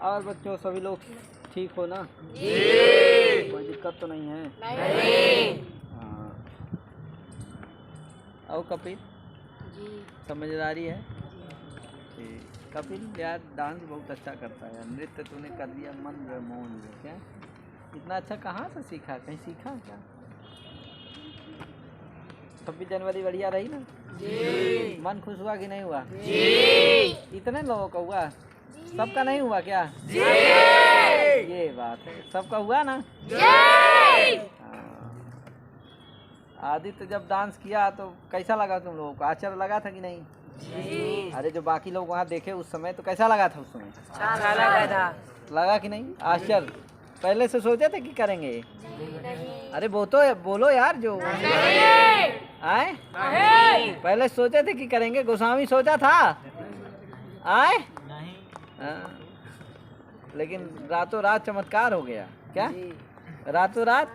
और बच्चों सभी लोग ठीक हो ना? जी। कोई दिक्कत तो नहीं है? नहीं। हाँ। और कपिल जी समझदारी है? ठीक। कपिल यार डांस बहुत अच्छा करता है, नृत्य तूने कर दिया, मन जो मोहन जो क्या इतना अच्छा कहाँ से सीखा, कहीं सीखा क्या? 26 जनवरी बढ़िया रही ना? जी। मन खुश हुआ कि नहीं हुआ? जी। इतने लोगों का हुआ? सबका नहीं हुआ क्या? जी। ये बात है, सबका हुआ ना? जी। हाँ। आदित्य जब डांस किया तो कैसा लगा तुम लोगों को? आश्चर्य लगा था कि नहीं? जी। अरे जो बाकी लोग वहाँ देखे उस समय तो कैसा लगा था उस समय? अच्छा लगा था। लगा कि नहीं? आश्चर्य पहले से सोचे थे कि करेंगे? अरे वो तो बोलो यार जो आए पहले सोचे थे कि करेंगे, गोस्वामी सोचा था आए हाँ। लेकिन रातों रात चमत्कार हो गया क्या? रातों रात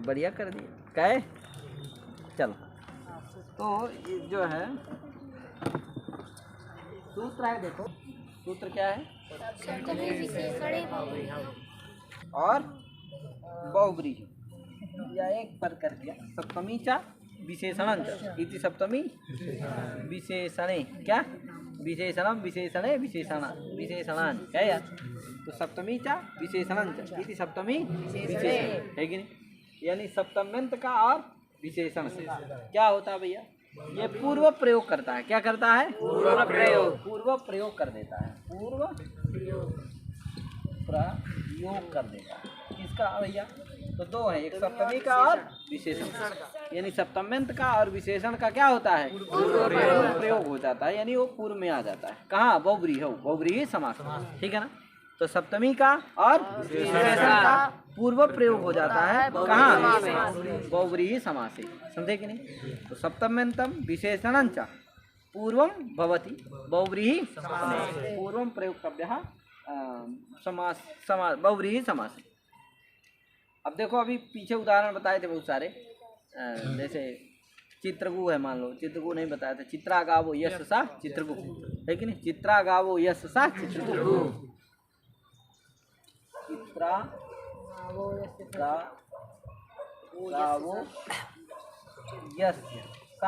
बढ़िया कर दिया कहे। चलो तो ये जो है सूत्र है, देखो सूत्र क्या है? और बहुब्री या एक पर कर दिया सप्तमी चा विशेषण इति सप्तमी विशेषणे क्या विशेषणम विशेषणे विशेषण विशेषणान क्या यार? तो सप्तमी चा विशेषण इति सप्तमी विशेषण है कि नहीं? यानी सप्तम्यंत का और विशेषण से क्या होता है भैया? ये पूर्व प्रयोग करता है। क्या करता है? पूर्व प्रयोग कर देता है। पूर्व प्रयोग कर देता है किसका भैया? तो दो है, एक सप्तमी का और विशेषण। यानी सप्तम्यंत का और विशेषण का क्या होता है? पूर्व प्रयोग हो जाता है, यानी वो पूर्व में आ जाता है। कहाँ? बहुब्रीहि हो, बहुब्रीहि समास, ठीक है ना? तो सप्तमी का और विशेषण का पूर्व प्रयोग हो जाता है कहाँ? बहुब्रीहि समासे, समझे कि नहीं? तो सप्तम्यंतम विशेषणं च पूर्वम भवति बहुब्रीहि समासे, पूर्वम प्रयोक्तव्यः समास बहुब्रीहि समासे। अब देखो अभी पीछे उदाहरण बताए थे बहुत सारे, जैसे चित्रगु है, मान लो चित्रगु नहीं बताया था, चित्रा गावो यश सा चित्रगु है कि नहीं? चित्रा गावो यश सा चित्रगु, चित्रा गावो यश सा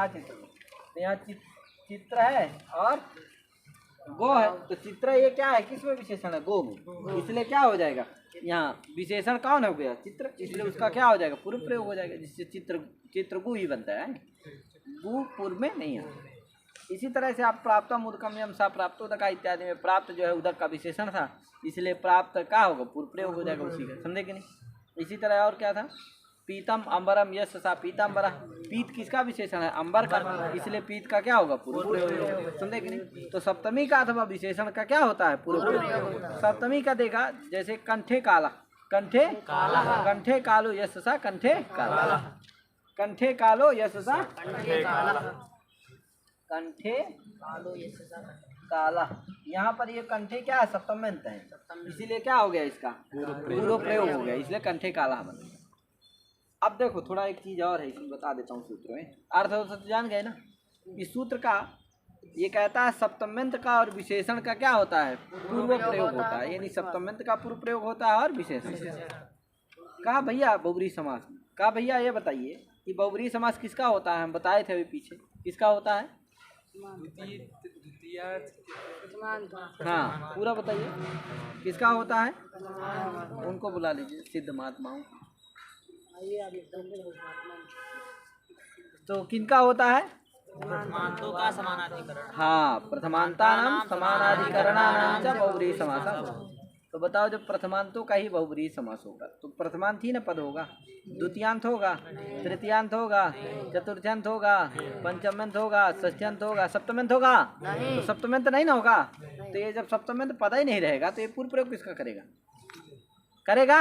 चित्रगु। तो यहाँ चित्र है और गो है, तो चित्र ये क्या है? किसमें विशेषण है? गो में, इसलिए क्या हो जाएगा यहाँ? विशेषण कौन हो गया? चित्र, इसलिए उसका क्या हो जाएगा? पूर्व प्रयोग हो जाएगा, जिससे चित्रगु ही बनता है, गु पूर्व में नहीं है। इसी तरह से आप प्राप्तम उदकम्यम सा प्राप्तोदका इत्यादि में प्राप्त जो है उदक का विशेषण था, इसलिए प्राप्त क्या होगा? पूर्व प्रयोग हो जाएगा उसी का, समझे कि नहीं? इसी तरह और क्या था? पीतम अंबरम यश सा पीताम्बरा, पीत किसका विशेषण है? अंबर का, इसलिए पीत का क्या होगा? पूर्व प्रयोग, समझे कि नहीं? तो सप्तमी का अथवा विशेषण का क्या होता है? पूर्व प्रयोग। सप्तमी का देखा जैसे कंठे काला, कंठे काला, कंठे कालो यश सा कंठे काला, कंठे कालो यश सा कंठे काला। यहाँ पर ये कंठे क्या है? सप्तम्यंत है, इसीलिए क्या हो गया? इसका पूर्व प्रयोग हो गया, इसलिए कंठे काला बन गया। अब देखो थोड़ा एक चीज और है, इसमें बता देता हूँ सूत्र में। अर्थ तो जान गए ना? इस सूत्र का ये कहता है सप्तम्यंत का और विशेषण का क्या होता है? पूर्व प्रयोग होता है, यानी सप्तम्यंत का पूर्व प्रयोग होता है और विशेषण। कहा भैया बहुब्रीहि समास में? कहा भैया ये बताइए कि बहुब्रीहि समास किसका होता है? हम बताए थे अभी पीछे, किसका होता है? हाँ पूरा बताइए किसका होता है? उनको बुला लीजिए, सिद्ध महात्माओं। तो किनका होता है? प्रथमांतों का समानाधिकरण। हाँ, प्रथमांतानाम समानाधिकरणानाम च बहुब्रीहि समासः। तो बताओ जब प्रथमांतों का ही बहुब्रीहि समास होगा तो प्रथमांत ही ना पद होगा, द्वितीयांत होगा, तृतीयांत होगा, चतुर्थ्यांत होगा, पंचम्यंत होगा, षष्ठ्यंत होगा, सप्तम्यंत होगा? तो सप्तम्यंत नहीं ना होगा। तो ये जब सप्तम्यंत पद ही नहीं रहेगा तो ये पूर्व प्रयोग किसका करेगा? करेगा।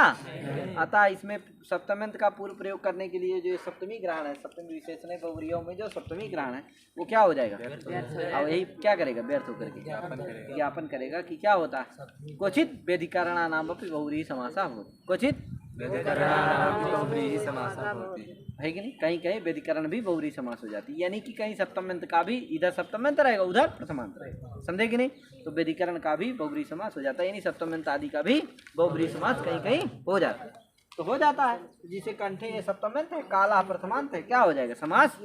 अतः इसमें सप्तम्यंत का पूर्व प्रयोग करने के लिए जो सप्तमी ग्रहण है, सप्तमी विशेषण बहुब्रीहियों में जो सप्तमी ग्रहण है वो क्या हो जाएगा? अब यही क्या करेगा? व्यर्थ होकर के ज्ञापन करेगा कि क्या होता है? क्वचित व्यधिकरणा नाम अपि बहुब्रीहि समासः भवति, क्वचित है कि नहीं? कहीं कहीं व्यधिकरण भी बहुव्रीहि समास हो जाती है, यानी कि कहीं सप्तम्यंत का भी इधर सप्तम्यंत रहेगा उधर प्रथमांत रहेगा, समझे कि नहीं? तो व्यधिकरण का भी बहुव्रीहि समास हो जाता है, यानी सप्तम्यंत आदि का भी बहुव्रीहि समास कहीं कहीं हो जाता है। तो हो जाता है, जिसे कंठे ये सप्तम्यंत है, काला प्रथमांत है, क्या हो जाएगा? समास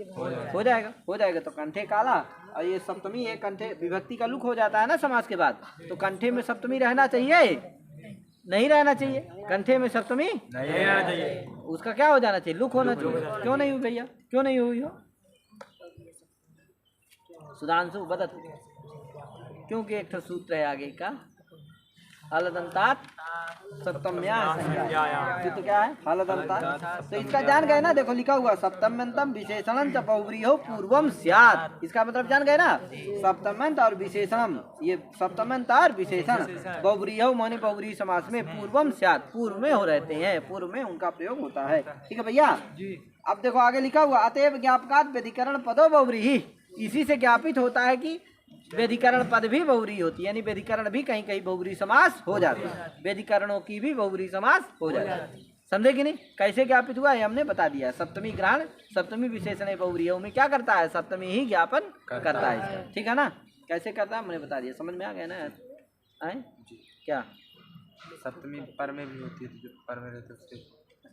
हो जाएगा। तो कंठे काला और ये सप्तमी है, कंठे विभक्ति का लुक हो जाता है ना समास के बाद, तो कंठे में सप्तमी रहना चाहिए? नहीं रहना चाहिए। कंठे में सप्तमी नहीं रहना चाहिए, उसका क्या हो जाना चाहिए? लुक होना चाहिए। क्यों नहीं हुई भैया? क्यों नहीं हुई हो? सुधांशु बता, क्योंकि एक सूत्र है आगे का, हलदंतात सप्तम्या तो क्या है? हलदंतात। तो इसका जान गए ना, देखो लिखा हुआ सप्तम्यंतम विशेषणं च बहुव्रीहि पूर्वम स्यात्, इसका मतलब जान गए ना? सप्तम्यंत और विशेषणम, ये सप्तम्यंत और विशेषण बहुव्रीहि माने बहुव्रीहि समास में पूर्वम स्यात्, पूर्व में हो रहते हैं, पूर्व में उनका प्रयोग होता है। ठीक है भैया? अब देखो आगे लिखा हुआ अतएव ज्ञापकात् व्यधिकरण पदो बहुव्रीहि, इसी से ज्ञापित होता है कि व्यधिकरण पद भी बहुव्रीहि होती है, यानी व्यधिकरण भी कहीं कहीं बहुव्रीहि समास हो जाते हैं, व्यधिकरणों की भी बहुव्रीहि समास हो जाती है, समझे कि नहीं? कैसे ज्ञापित हुआ है हमने बता दिया। सप्तमी ग्रहण, सप्तमी विशेषण बहुव्रीहि में क्या करता है? सप्तमी ही ज्ञापन करता है इसका, ठीक है ना? कैसे करता है हमने बता दिया, समझ में आ गया ना? आए क्या? सप्तमी पर में भी होती है, तो जो पर में रहते उससे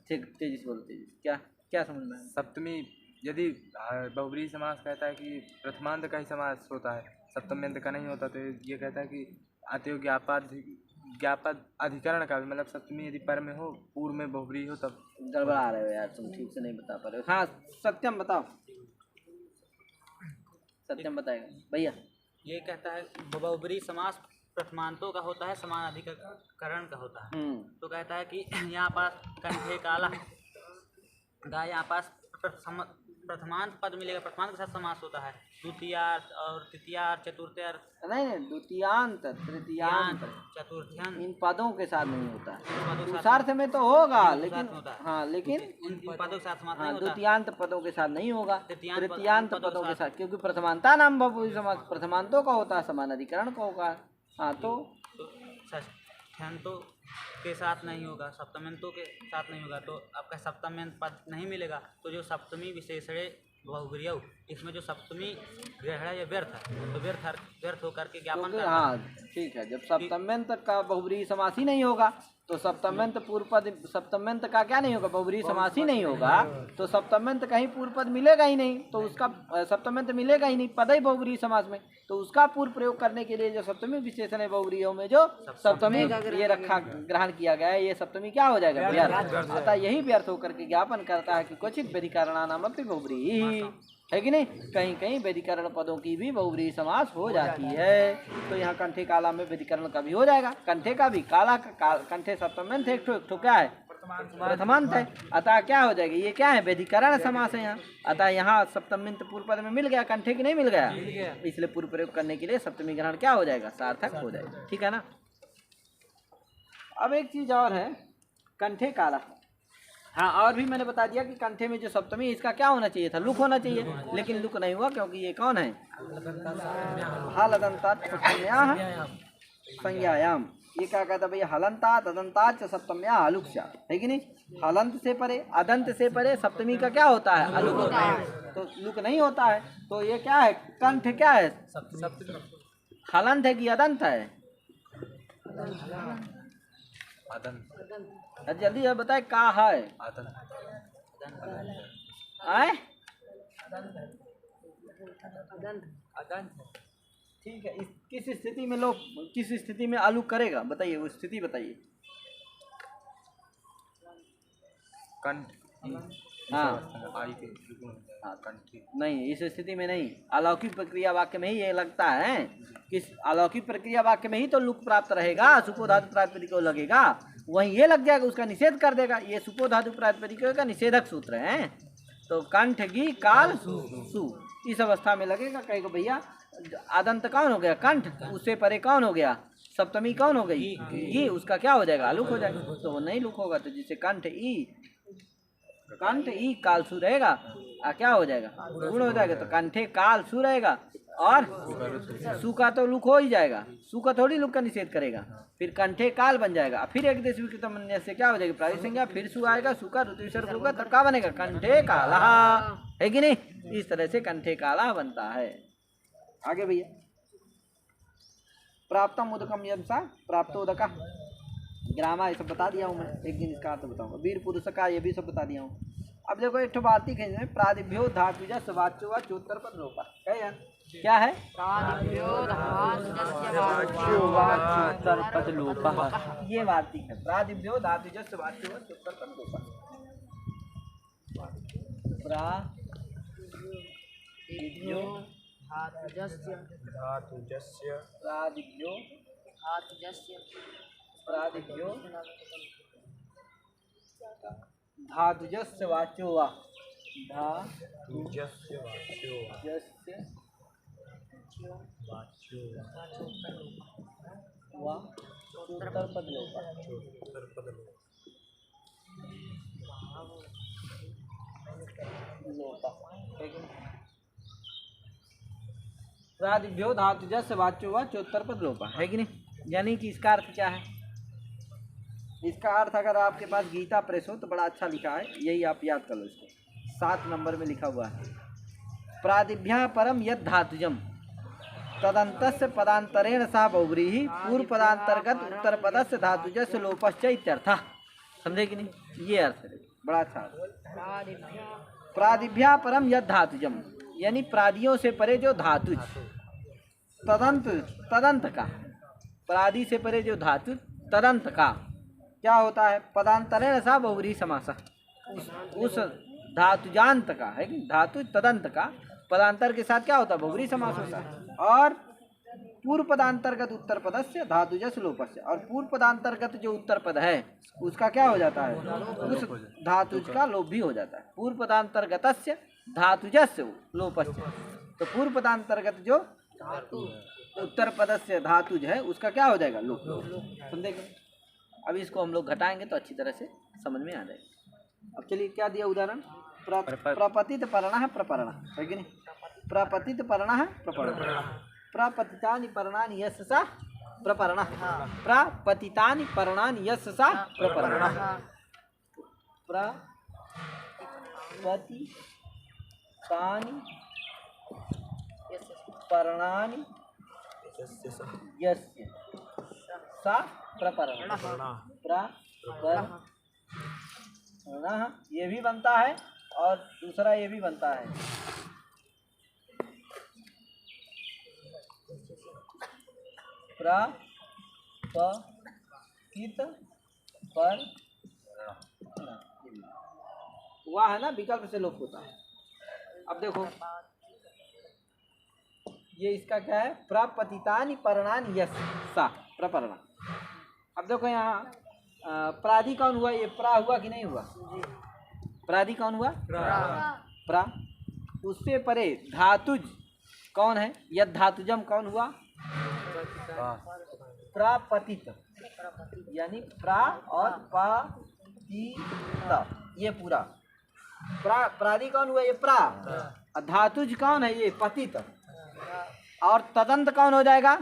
ठीक, तेजी से बोलो, तेजी से। क्या क्या समझ में आया? सप्तमी यदि बहुव्रीहि समास कहता है कि प्रथमांत का ही समास होता है, सप्तम्यंत का नहीं होता, तो ये कहता है कि अतएव ज्ञापद अधिकरण का भी, मतलब सप्तमी यदि पर में हो, पूर्व में बहुव्रीहि हो, तब गड़बड़ा रहे हो यार तुम, ठीक से नहीं बता पा रहे हो। हाँ सत्यम बताओ, सत्यम बताएगा भैया। ये कहता है बहुव्रीहि समास प्रथमांतों का होता है, समान अधिकरण का होता है। तो कहता है कि यहाँ पास कंठे काला का यहाँ पास प्रथमांत पद मिलेगा, प्रथमांत के साथ समास होता है, द्वितीयार्थ और तृतीयार्थ चतुर्थ्यार्थ नहीं द्वितीयांत तृतीयांत चतुर्थ्यांत इन पदों के साथ नहीं होता है। पदों के साथ पुरुषार्थ में तो होगा, लेकिन होता है। हाँ लेकिन इन पदों के साथ समास हाँ नहीं होता। द्वितीयांत पदों के साथ नहीं होगा, तृतीयांत तृतीयांत पदों के साथ, क्योंकि प्रथमांता नाम बहुव्रीहि समास प्रथमांतों का होता है, समान अधिकरण का होगा। हाँ तो षष्ठ्यंतों के साथ नहीं होगा, सप्तम्यंतों के साथ नहीं होगा, तो आपका सप्तम्यंत पद नहीं मिलेगा। तो जो सप्तमी विशेषणे बहुव्रीहि, इसमें जो सप्तमी ग्रहण है ये व्यर्थ है, तो व्यर्थ होकर के ज्ञापन क्योंकि करता है। हाँ ठीक है, जब सप्तम्यंत का बहुव्रीहि समास ही नहीं होगा, तो सप्तम्यंत पूर्व पद, सप्तम्यंत का क्या नहीं होगा? बहुव्रीहि समास ही नहीं होगा, तो सप्तम्यंत कहीं पूर्व पद मिलेगा ही नहीं, तो उसका सप्तम्यंत मिलेगा ही नहीं, पद ही बहुव्रीहि समास में, तो उसका पूर्व प्रयोग करने के लिए जो सप्तमी विशेषण है बहुव्रीहि में जो सप्तमी ये रखा ग्रहण किया गया है, ये सप्तमी क्या हो जाएगा? व्यर्थ। अतः यही व्यर्थ होकर के ज्ञापन करता है कि क्वचित व्यधिकरणानाम अपि बहुव्रीहि, है कि नहीं? कहीं कहीं व्यधिकरण पदों की भी बहुव्रीहि समास हो जाती है। तो यहाँ कंठे काला में व्यधिकरण का भी हो जाएगा, कंठे का भी, काला का कंठे सप्तम्यंत है, एक ठो क्या है? प्रथमांत है, अतः क्या हो जाएगा? ये क्या है? व्यधिकरण समास है यहाँ। अतः यहाँ सप्तम्यंत पूर्व पद में मिल गया, कंठे की नहीं मिल गया, इसलिए पूर्व प्रयोग करने के लिए सप्तमी ग्रहण क्या हो जाएगा? सार्थक हो जाएगा, ठीक है ना? अब एक चीज और है, कंठे काला। हाँ और भी मैंने बता दिया कि कंठे में जो सप्तमी इसका क्या होना चाहिए था? लुक होना चाहिए, लेकिन लुक नहीं हुआ, क्योंकि ये कौन है? हलदंतात सप्तम्याः संज्ञायाम। ये क्या कहता भैया? हलंतात अदंतात च सप्तम्या अलुक, है कि नहीं? हलंत से परे, अदंत से परे सप्तमी का क्या होता है? अलुक होता है, तो लुक नहीं होता है। तो ये क्या है? कंठ क्या है? हलंत है कि अदंत है? जल्दी अब बताए का है? आए ठीक है। किस स्थिति में लोग, किस स्थिति में आलू करेगा? बताइए वो स्थिति बताइए। कंठ, हाँ आई के कंठी नहीं, इस स्थिति में नहीं, अलौकिक प्रक्रिया वाक्य में ही ये लगता है। किस अलौकिक प्रक्रिया वाक्य में ही तो लुक प्राप्त रहेगा, सुपो धातु प्रातिपदिक को लगेगा, वहीं ये लग जाएगा, उसका निषेध कर देगा। ये सुपो धातु प्रातिपदिक का निषेधक सूत्र है। तो कंठ गी काल सु, इस अवस्था में लगेगा। कहेगा भैया आदंत कौन हो गया? कंठ, उससे परे कौन हो गया? सप्तमी कौन हो गई? ई, उसका क्या हो जाएगा? लुक हो जाएगा। तो वो नहीं लुक होगा, तो जिससे कंठ ई काल सु रहेगा, क्या हो जाएगा? गुण हो जाएगा। तो कंठे काल सु रहेगा, और सु का तो लुक हो ही जाएगा, सु का थोड़ी लुक का निषेध करेगा, फिर कंठे काल बन जाएगा, फिर एक देश विकृतम अन्य से क्या हो जाएगी प्रातिक संज्ञा, फिर सु आएगा, सु का ऋतु विसर्ग होगा, तब क्या बनेगा कंठे काला, है कि नहीं? इस तरह से कंठे काला बनता है। आगे भैया प्राप्तम उदकम यंसा प्राप्त उदका ग्रामा, ये सब बता दिया हूँ मैं, एक दिन इसका अर्थ बताऊंगा। वीर पुरुष का ये भी सब बता दिया हूँ। अब देखो एक वार्तिक है, प्रादिभ्यो धातुजा सवाच्यो व चोत्तर पद लोपा, क्या है? चोत्तर पद लोपा, ये वार्तिक है। प्रादिभ्यो धातुजा सवाच्यो व चोत्तर पद लोपा, प्रादिभ्यो प्रादिभ्यो प्रादिभ्यो धातुजस्य वाच्यो वा धातुजस्य वा चोत्तर पद लोपा, प्रादिभ्यो धातुजस्य वाच्यो वा चोत्तर पद लोपा, है कि नहीं? यानी कि इसका अर्थ क्या है? इसका अर्थ अगर आपके पास गीता प्रेस हो तो बड़ा अच्छा लिखा है, यही आप याद कर लो। इसको 7 नंबर में लिखा हुआ है, प्रादिभ्या परम यद धातुजम तदंतस्य पदांतरेण सा बहुव्रीहि पूर्व पदांतर्गत उत्तर पदस्य धातुजस्य लोपश्च इत्यर्थः। समझे कि नहीं? ये अर्थ है, बड़ा अच्छा अर्थ। प्रादिभ्या परम यद धातुजम, यानी प्रादियों से परे जो धातुज, तदंत का, प्रादि से परे जो धातु तदंत का क्या होता है? पदांतरेण सा बहुव्रीहि समासः, उस धातुजांत का, है कि धातु तदंत का पदांतर के साथ क्या होता है? बहुव्रीहि समास होता है। और पूर्व पदांतर्गत उत्तर पदस्य धातुजस्य लोपस्य, और पूर्व पदांतर्गत जो उत्तर पद है उसका क्या हो जाता है? उस धातुज का लोप भी हो जाता है। पूर्व पदांतर्गतस्य धातुजस्य लोपस्य, तो पूर्व पदांतर्गत जो उत्तर पदस्य धातुज है उसका क्या हो जाएगा? लोप। समझेंगे? अब इसको हम लोग घटाएंगे तो अच्छी तरह से समझ में आ जाएगा। अब चलिए क्या दिया उदाहरण? प्रपतित पर्णः प्रपर्ण, है कि नहीं? प्रपतित पर्णः प्रपर्ण, प्रपतितानि पर्णानि यस्य सा प्रपर्ण, प्रपतितानि पर्णानि यस्य सा प्रपर्ण, प्रपतितानि पर्णानि यस्य सा प्रपर्ण, प्रपर्ण, ये भी बनता है और दूसरा ये भी बनता है, प्रपतित पर वह है ना, विकल्प से लोप होता है। अब देखो ये इसका क्या है? प्रपतितानि पर्णानि यस्य सा प्रपर्ण। अब देखो यहाँ प्रादि कौन हुआ? ये प्रा हुआ कि नहीं हुआ? प्रादि कौन हुआ? प्रा। उससे परे धातुज कौन है? यद धातुजम कौन हुआ? प्रापतित, यानी प्रा और पतित, ये पूरा प्रादि कौन हुआ? ये प्रा। धातुज कौन है? ये पतित। और तदंत कौन हो जाएगा?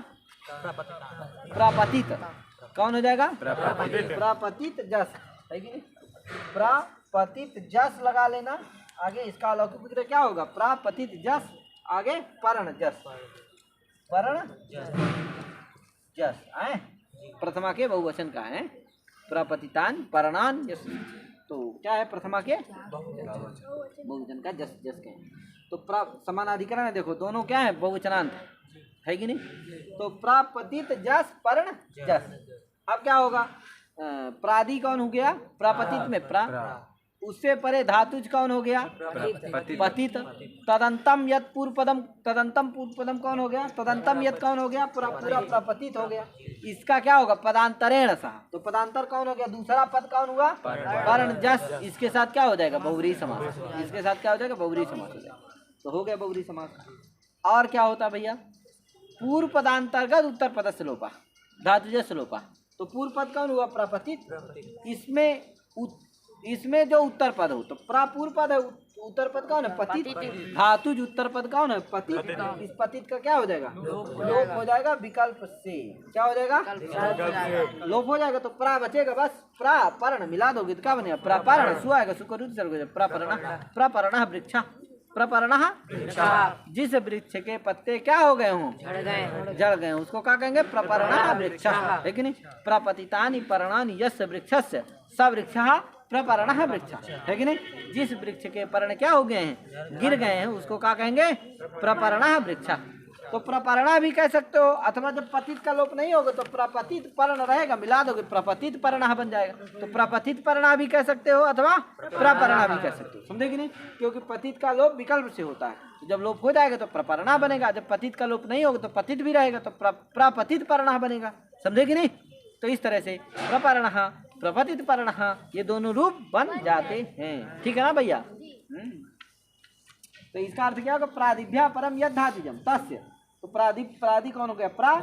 प्रापतित। कौन हो जाएगा? प्रापतित जस, है कि नहीं? प्रापतित जस लगा लेना आगे, इसका अलौकिक विग्रह क्या होगा? प्रापतित जस, आगे पर्ण जस, पर्ण जस आए, प्रथमा के बहुवचन का है। प्रपतितान पर्णान यस, तो क्या है? प्रथमा के बहुवचन का जस, जस के। तो समानाधिकरण है, देखो दोनों क्या है? बहुवचनांत, है कि नहीं? तो प्रापतित जस पर्ण जस। अब क्या होगा? प्रादि कौन हो गया? प्रापतित में प्रा। उससे परे धातुज कौन हो गया? पतित। तदंतम यत पूर्व पदम, तदंतम पूर्व पदम कौन हो गया? तदंतम यत कौन हो गया? पूरा प्रपतित हो गया। इसका क्या होगा? पदांतरेण सा, तो पदांतर कौन हो गया? दूसरा पद कौन हुआ? पर्ण जस। इसके साथ क्या हो जाएगा? बहुव्रीहि समास। इसके साथ क्या हो जाएगा? बहुव्रीहि समास हो जाएगा। तो हो गया बहुव्रीहि समास। और क्या होता है भैया? पूर्व पदांतर्गत उत्तर पद से लोपा, धातुजस्य लोपा। तो पूर्व पद कौन हुआ? प्रपतित। इसमें इसमें जो उत्तर पद हो तो प्रापूर्व पद है, उत्तर पद कौन है? पतित। धातुज उत्तर पद कौन है? पतित। इस पतित का क्या हो जाएगा? लोप हो जाएगा विकल्प से। क्या हो जाएगा? लोप हो जाएगा तो प्रा बचेगा बस। प्रा पर्ण मिला दोगे तो क्या बनेगा? प्रापर्ण। सु आएगा, सु को रुद्र सर्ग हो जाएगा। प्रपर्ण वृक्ष, प्रपर्ण जिस वृक्ष के पत्ते क्या हो गए हों? जड़ गए हों, उसको क्या कहेंगे? प्रपर्ण वृक्ष, है कि नहीं? प्रपतितानि पर्णानि यस्य वृक्षस्य स वृक्षः प्रपर्ण वृक्ष, है कि नहीं? जिस वृक्ष के पर्ण क्या हो गए हैं? गिर गए हैं, उसको क्या कहेंगे? प्रपर्ण वृक्ष। तो प्रपरणा भी कह सकते हो, अथवा जब पतित का लोप नहीं होगा तो प्रपतित पर्ण रहेगा, मिला दोगे प्रपतित पर्णा बन जाएगा। तो प्रपतित पर्णा भी कह सकते हो अथवा प्रपरणा भी कह सकते हो, समझे कि नहीं? क्योंकि पतित का लोप विकल्प से होता है, तो जब लोप हो जाएगा तो प्रपरणा बनेगा, जब पतित का लोप नहीं होगा तो पतित भी रहेगा तो प्रपतित पर्णा बनेगा, समझे कि नहीं? तो इस तरह से प्रपरणा प्रपतित पर्णा ये दोनों रूप बन जाते हैं, ठीक है ना भैया? तो इसका अर्थ क्या होगा? प्रादिभ्या परम यद धातुजम तस्य। तो प्रादि कौन हो गया? प्रा।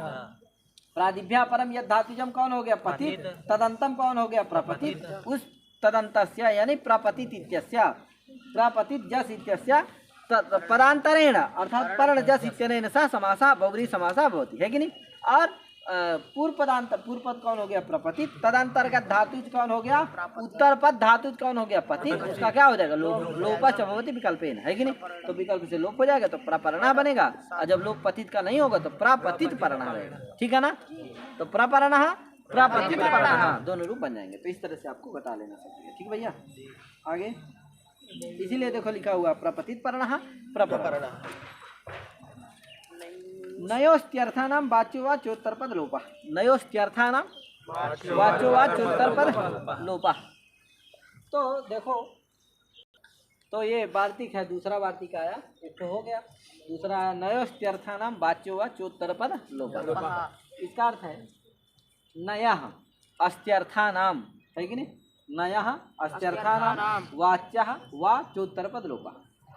प्रादिभ्या परम यद धातुजम कौन हो गया? पतित। तदंतम कौन हो गया? प्रपतित। उस तदंतस्य यानी प्रपतित इत्यस्य, प्रपतित जस इत्यस्य पदांतरेण अर्थात पर्ण जस इत्यनेन सह समासा बहुव्रीहि समासा भवति, है कि नहीं? और पूर्व पद कौन हो गया? प्रपतित। तदंतर्गत धातुज कौन हो गया? उत्तर पद धातुज कौन हो गया? पतित। उसका क्या हो जाएगा? लोपच भवति विकल्पेन, है कि नहीं? तो विकल्प से लोप हो जाएगा तो प्रपरणा बनेगा, और जब लोप पतित का नहीं होगा तो प्रापतित पर्णा रहेगा, ठीक है ना? तो प्रपरणा प्रापतित पर्णा दोनों रूप बन जाएंगे। तो इस तरह से आपको बता लेना चाहिए, ठीक भैया? आगे इसीलिए देखो लिखा हुआ प्रपतित पर्णा प्रपरणा। नयोस्त्यर्थानां वाच्योवाच्योत्तरपद लोपः। नयोस्त्यर्थानां वाच्योवाच्योत्तरपद लोपः। तो देखो, तो ये वार्तिक है, दूसरा वार्तिक आया, एक तो हो गया। दूसरा है नयोस्त्यर्थानां वाच्योवाच्योत्तरपद लोपः। इसका अर्थ है नयः अस्त्यर्थानां, है कि नहीं? नयः अस्त्यर्थानां वाच्यः वाच्योत्तरपद लोपः,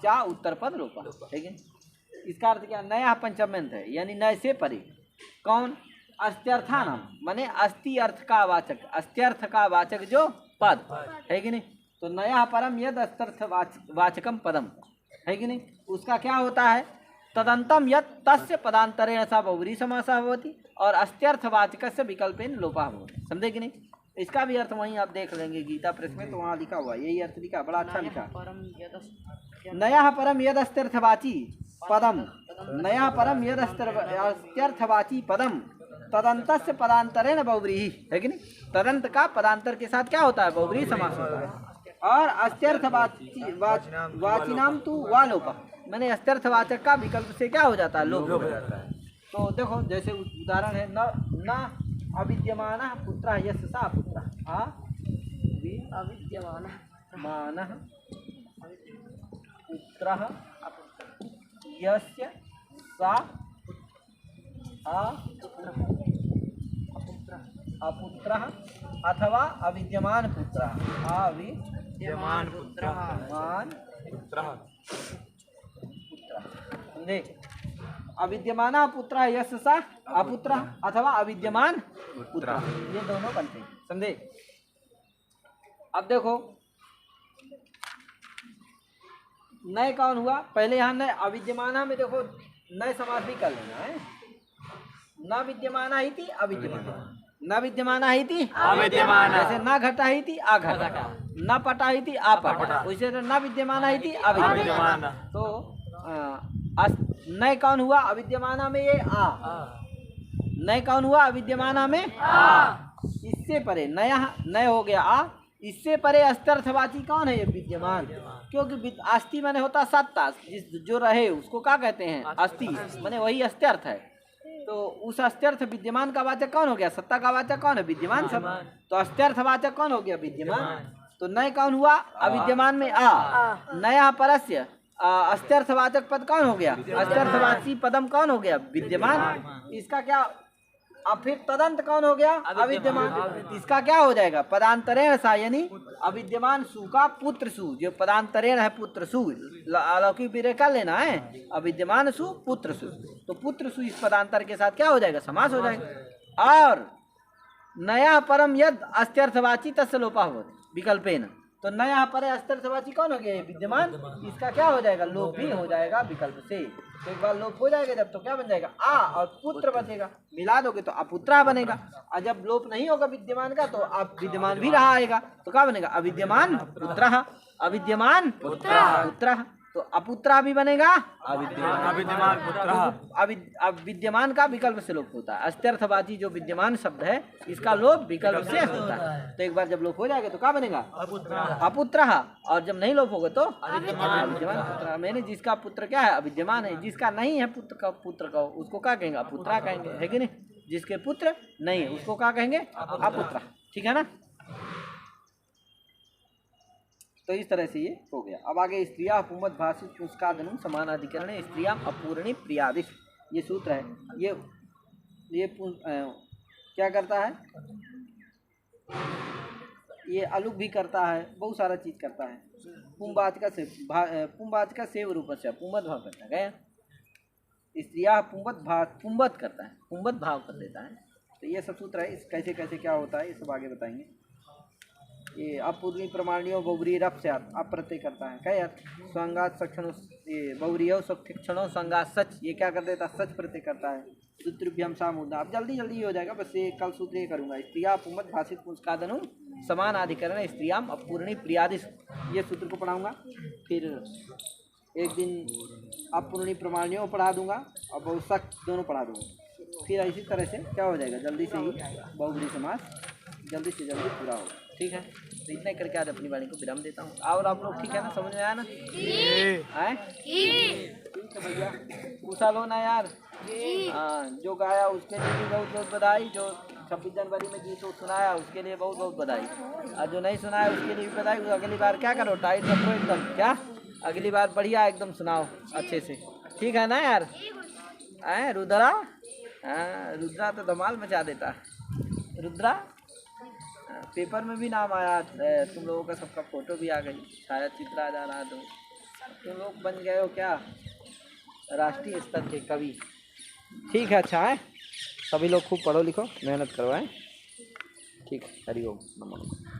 चा उत्तरपद लोपः, है कि नहीं? इसका अर्थ क्या? नया पंचम्यंत है, यानी नय से परे। कौन? अस्त्यर्थानाम माने अस्थि अर्थ का वाचक, अस्त्यर्थ का वाचक जो पद, है कि नहीं? तो नया परम यद अस्त्यर्थ वाचकम पदम, है कि नहीं? उसका क्या होता है? तदंतम यद तस्य पदांतरेण सा बहुव्रीहि समासः भवति और अस्त्यर्थवाचकस्य विकल्पेन लोपः भवति, समझे कि नहीं? इसका भी अर्थ वहीं आप देख लेंगे गीता प्रेस में, तो वहाँ लिखा हुआ यही अर्थ लिखा, बड़ा अच्छा लिखा। नया परम यद अस्त्यर्थवाची पदम, नया परम यद अस्त्यर्थवाची पदम तदंतस्य पदांतरेण बहुव्रीहि, है कि नहीं? तदंत का पदांतर के साथ क्या होता है? बहुव्रीहि समास होता है। और अस्त्यर्थवाचिनाम तु वा लोपः, मैंने अस्त्यर्थवाचक का विकल्प से क्या हो जाता है? लोप हो जाता है। तो देखो जैसे उदाहरण है न अविद्यमानः पुत्रः यस्य सा पुत्रः, अविद्यमानः पुत्रः यस्य सा अपुत्रः अथवा अविद्यमान पुत्रः, अविद्यमान पुत्रः, समझे? अविद्यमान पुत्रः यस्य सा अपुत्रः अथवा अविद्यमान पुत्रः, ये दोनों बनते हैं, समझे? अब देखो नय कौन हुआ? पहले यहाँ नय अविद्यमाना में देखो नय समास भी कर लेना है। न विद्यमाना ही थी अविद्यमाना, न विद्यमाना ही थी अविद्यमाना, जैसे न घटा ही थी अघटा, न पटा ही थी अपटा, वैसे न विद्यमाना ही थी अविद्यमाना। तो नय कौन हुआ? अविद्यमाना में ये आ, नय कौन हुआ? अविद्यमाना में आ, इससे परे नय हो गया आ, इससे परे अस्त्यर्थवाची कौन है? ये विद्यमान, क्योंकि अस्थि माने होता सत्ता, जिस जो रहे उसको क्या कहते हैं? अस्थि, माने वही अस्त्यर्थ है। तो उस अस्त्यर्थ विद्यमान का वाचक कौन हो गया? सत्ता का वाचक कौन है? विद्यमान सब। तो अस्त्यर्थवाचक कौन हो गया? विद्यमान। तो नय कौन हुआ? अविद्यमान में आ, नया परस्य अस्त्यर्थवाचक पद कौन हो गया? अस्त्यर्थवाची पदम कौन हो गया? विद्यमान। इसका क्या? अब फिर तदंत कौन हो गया? अविद्यमान। इसका क्या हो जाएगा? पदांतरेण सा, यानी अविद्यमान सु का पुत्र सु, जो पदांतरेण है पुत्र सु, अलौकिक विरह कर लेना है, अविद्यमान सु पुत्र सु। तो पुत्र सु इस पदांतर के साथ क्या हो जाएगा? समास हो जाएगा। और नया परम यद अस्त्यर्थवाची तस्य लोपः भवति विकल्पेन, तो न यहाँ पर है अस्तर्थवाची कौन हो गया ये विद्यमान, इसका क्या हो जाएगा लोप भी हो जाएगा विकल्प से। तो एक बार लोप हो जाएगा जब तो क्या बन जाएगा आ और पुत्र बचेगा, मिला दोगे तो अपुत्रा बनेगा। और जब लोप नहीं होगा विद्यमान का तो अब विद्यमान भी रहा आएगा तो क्या बनेगा अविद्यमान पुत्रः, अविद्यमान पुत्रः। तो अपुत्रा भी बनेगा अविद्यमान पुत्रः। विद्यमान का विकल्प से लोप होता है। अत्यर्थवाची जो विद्यमान शब्द है इसका लोप विकल्प से होता है। तो एक बार जब लोप हो जाएगा तो क्या बनेगा अपुत्रः, और जब नहीं लोप होगा तो अविद्यमान पुत्र। मैंने जिसका पुत्र क्या है अविद्यमान है, जिसका नहीं है पुत्र का उसको क्या कहेंगे अपुत्रा कहेंगे, है कि नहीं। जिसके पुत्र नहीं है उसको क्या कहेंगे अपुत्रा, ठीक है ना। तो इस तरह से ये हो गया। अब आगे स्त्रिया पुमत भाषित पुंस्कादनुम समानाधिकरण स्त्रियां अपूर्णी प्रियादिश, ये सूत्र है। ये क्या करता है, ये अलुक भी करता है, बहुत सारा चीज करता है। पुंवाचक से रूप से पुमत भाव करता है गया, स्त्रिया पुंबत करता है, पुंबत भाव कर देता है। तो ये सब सूत्र है, इस कैसे कैसे क्या होता है ये सब आगे बताएंगे। ये अपूर्वी प्रमाणियों बहुव्रीहि रप से आप प्रत्यय करता है क्या यार, संगात सक्षण ये बहुव्रीहि सक्षणों संगात सच, ये क्या कर देता सच प्रत्यय करता है। सूत्रभ्यम सामुदा, अब जल्दी जल्दी हो जाएगा, बस ये कल सूत्र ये करूंगा। स्त्रिया पुमत भाषित पुंस्कादनु समान अधिकरण स्त्रियाम अपूर्णी प्रियादिश, ये सूत्र को पढ़ाऊंगा। फिर एक दिन अपूर्णी प्रमाणियों पढ़ा दूंगा और बहुत सख्त दोनों पढ़ा दूंगा। फिर इसी तरह से क्या हो जाएगा जल्दी से ही बहुव्रीहि समास जल्दी से जल्दी पूरा होगा, ठीक है। तो इतना करके आज अपनी वाणी को विराम देता हूँ। और आप लोग ठीक है ना, समझ में आया ना, आए ठीक है भैया, पूछा लो ना यार। हाँ, जो गाया उसके लिए भी बहुत बहुत बधाई, जो 26 जनवरी में गीत सुनाया उसके लिए बहुत बहुत बधाई, और जो नहीं सुनाया उसके लिए भी बधाई। अगली बार क्या करो टाइट रखो एकदम, क्या अगली बार बढ़िया एकदम सुनाओ अच्छे से, ठीक है ना यार। आए रुद्रा, हाँ रुद्रा तो धमाल मचा देता है। रुद्रा पेपर में भी नाम आया, तुम लोगों का सबका फोटो भी आ गई, शायद चित्र आ जा रहा, तो तुम लोग बन गए हो क्या राष्ट्रीय स्तर के कवि। ठीक है, अच्छा है, सभी लोग खूब पढ़ो लिखो मेहनत करो, है ठीक। हरि ओम नमो नमः।